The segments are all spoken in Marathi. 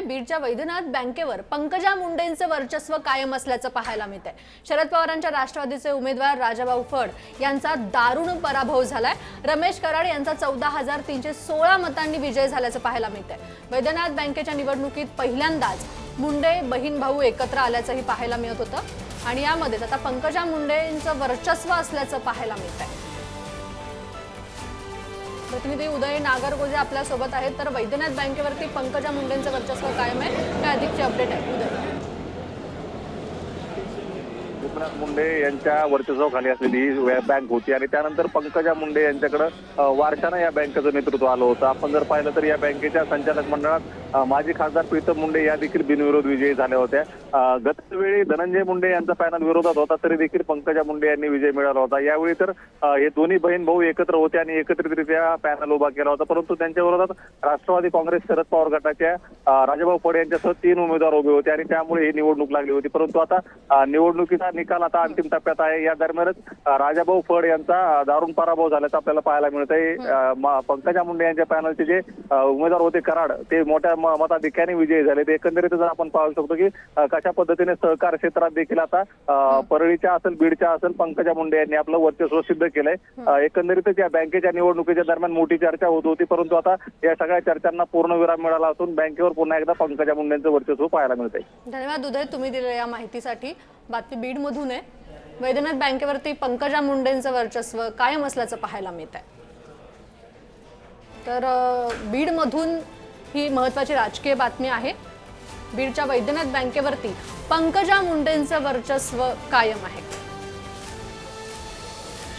बीडच्या वैद्यनाथ बँकेवर पंकजा मुंडेंचं वर्चस्व कायम असल्याचं पाहायला मिळतंय। शरद पवारांच्या राष्ट्रवादीचे उमेदवार राजाभाऊ फड यांचा दारुण पराभव झालाय। रमेश कराड यांचा 14,316 मतांनी विजय झाल्याचं पाहायला मिळतंय। वैद्यनाथ बँकेच्या निवडणुकीत पहिल्यांदाच मुंडे बहीण भाऊ एकत्र आल्याचंही पाहायला मिळत होतं आणि यामध्ये आता पंकजा मुंडेंचं वर्चस्व असल्याचं पाहायला मिळतंय। प्रतिनिधी उदय नागरगोजे आपल्या सोबत आहेत। तर वैद्यनाथ बँकेवरती पंकजा मुंडेंचं वर्चस्व कायम आहे, काय अधिकची अपडेट आहे उदय? एकनाथ मुंडे यांच्या वर्चस्वाखाली असलेली ही बँक होती आणि त्यानंतर पंकजा मुंडे यांच्याकडे वारशानं या बँकेचं नेतृत्व आलं होतं। आपण जर पाहिलं तर या बँकेच्या संचालक मंडळात माजी खासदार प्रीतम मुंडे या देखील बिनविरोध विजयी झाल्या होत्या। गतवेळी धनंजय मुंडे यांचा पॅनल विरोधात होता तरी देखील पंकजा मुंडे यांनी विजय मिळवला होता। यावेळी तर हे दोन्ही बहीण भाऊ एकत्र होते आणि एकत्रितरित्या पॅनल उभा केला होता, परंतु त्यांच्या विरोधात राष्ट्रवादी काँग्रेस शरद पवार गटाच्या राजाभाऊ फड यांच्यासह 3 उमेदवार उभे होते आणि त्यामुळे ही निवडणूक लागली होती। परंतु आता निवडणुकीचा निकाल आता अंतिम टप्प्यात आहे। या दरम्यानच राजाभाऊ फड यांचा दारुण पराभव झाल्याचं आपल्याला पाहायला मिळत आहे। पंकजा मुंडे यांच्या पॅनलचे जे उमेदवार होते कराड ते मोठ्या मताधिक्याने विजयी झाले। ते एकंदरीत जर आपण पाहू शकतो की कशा पद्धतीने सहकार क्षेत्रात देखील आता परळीच्या असेल बीडच्या असेल पंकजा मुंडे यांनी आपलं वर्चस्व सिद्ध केलंय। एकंदरीतच या बँकेच्या निवडणुकीच्या दरम्यान मोठी चर्चा होत होती, परंतु आता या सगळ्या चर्चांना पूर्णविराम मिळाला असून बँकेवर पुन्हा एकदा पंकजा मुंडेंचं वर्चस्व पाहायला मिळत आहे। धन्यवाद उदय, तुम्ही दिलेल्या या माहितीसाठी। बातमी बीड मधून आहे। वैद्यनाथ बँकेवरती पंकजा मुंडेंचं वर्चस्व कायम असल्याचं पाहायला मिळत आहे। तर बीड मधून ही महत्त्वाची राजकीय बातमी आहे। बीडच्या वैद्यनाथ बँकेवरती पंकजा मुंडेंचं वर्चस्व कायम आहे।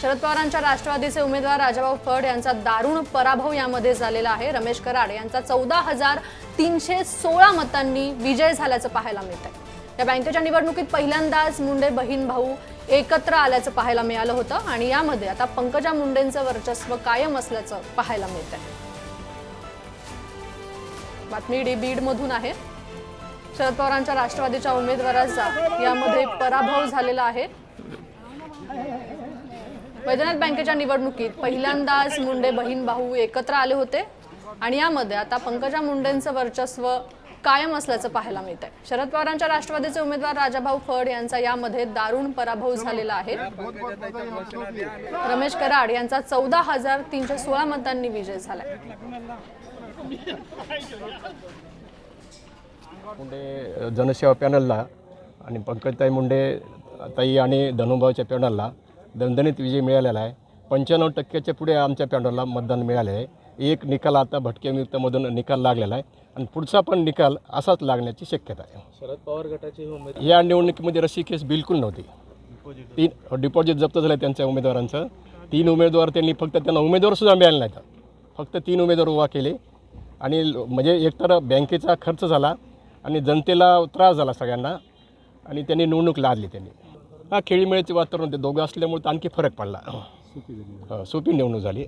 शरद पवारांच्या राष्ट्रवादीचे उमेदवार राजाभाऊ फड यांचा दारुण पराभव यामध्ये झालेला आहे। रमेश कराड यांचा 14,316 मतांनी विजय झाल्याचं पाहायला मिळतंय। या बँकेच्या निवडणुकीत पहिल्यांदाच मुंडे बहीण भाऊ एकत्र आल्याचं पाहायला मिळालं होतं आणि यामध्ये आता पंकजा मुंडेंचं वर्चस्व कायम असल्याचं पाहायला मिळतंय। बातमी बीड मधून आहे। शरद पवारांच्या राष्ट्रवादीच्या उमेदवाराचा यामध्ये पराभव झालेला आहे। वैद्यनाथ बँकेच्या निवडणुकीत पहिल्यांदाच मुंडे बहीण भाऊ एकत्र आले होते आणि यामध्ये आता पंकजा मुंडेंचं वर्चस्व कायम असल्याचं पाहायला मिळतंय। शरद पवारांच्या राष्ट्रवादीचे उमेदवार राजाभाऊ फड यांचा यामध्ये दारुण पराभव झालेला आहे। रमेश कराड यांचा 14,316 मतांनी विजय झालाय। मुंडे जनसेवा पॅनलला आणि पंकजताई मुंडे ताई आणि धनुभाऊच्या पॅनलला दणदणीत विजय मिळालेला आहे। 95% पुढे आमच्या पॅनलला मतदान मिळाले आहे। एक निकाल आता भटकेमुक्तमधून निकाल लागलेला आहे आणि पुढचा पण निकाल असाच लागण्याची शक्यता आहे। शरद पवार गटाचे उमेदवार या निवडणुकीमध्ये रशी केस बिलकुल नव्हती। 3 डिपॉझिट जप्त झालं त्यांच्या उमेदवारांचं। 3 उमेदवार त्यांनी फक्त त्यांना उमेदवारसुद्धा मिळाले नाहीत, फक्त 3 उमेदवार उभा केले आणि म्हणजे एकतर बँकेचा खर्च झाला आणि जनतेला त्रास झाला सगळ्यांना आणि त्यांनी निवडणूक लादली। त्यांनी खेळीमेळीचे वातावरण ते दोघं असल्यामुळे तर आणखी फरक पडला, सोपी निवडणूक झाली।